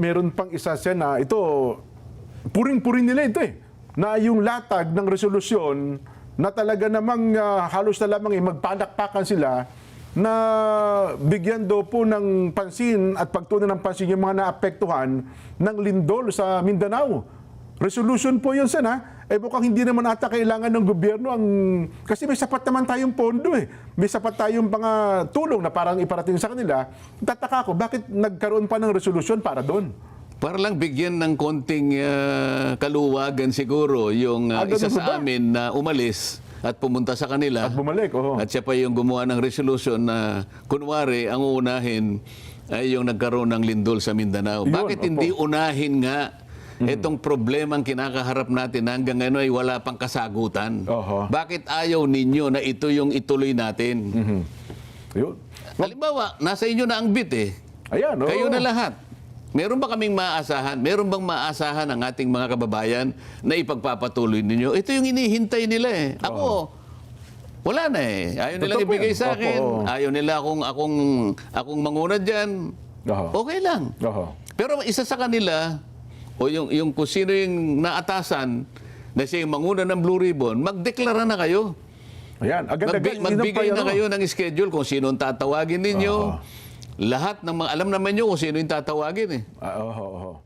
Meron pang isa siya na ito, puring-puring nila ito eh, na yung latag ng resolusyon na talaga namang halos na lamang magpanakpakan sila na bigyan daw po ng pansin at pagtunan ng pansin yung mga naapektuhan ng lindol sa Mindanao. Resolution po yun, Sen, ha? Eh mukhang hindi naman ata kailangan ng gobyerno kasi may sapat naman tayong pondo eh. May sapat tayong mga tulong na parang iparating sa kanila. Tataka ko, bakit nagkaroon pa ng resolusyon para doon? Para lang bigyan ng konting kaluwagan siguro yung isa sa amin na umalis at pumunta sa kanila. At bumalik, oo. At siya pa yung gumawa ng resolution na kunwari ang uunahin ay yung nagkaroon ng lindol sa Mindanao. Yun, Bakit opo. hindi unahin nga itong problemang kinakaharap natin na hanggang ngayon ay wala pang kasagutan? Oho. Bakit ayaw ninyo na ito yung ituloy natin? Yun. Halimbawa, nasa inyo na ang bit eh. Ayan, oo. Kayo na lahat. Meron ba kaming maaasahan? Meron bang maaasahan ang ating mga kababayan na ipagpapatuloy ninyo? Ito yung inihintay nila eh. Ako, wala na eh. Ayaw nilang Totoo po ibigay yan. sa akin. Opo. Ayaw nila akong manguna dyan. Oho. Okay lang. Oho. Pero isa sa kanila, o yung kung sino yung naatasan na siya yung manguna ng Blue Ribbon, magdeklara na kayo. Ayan, agad-agad. Magbigay na kayo ng schedule kung sino ang tatawagin ninyo. Lahat ng mga, alam naman nyo kung sino yung tatawagin eh. Oo.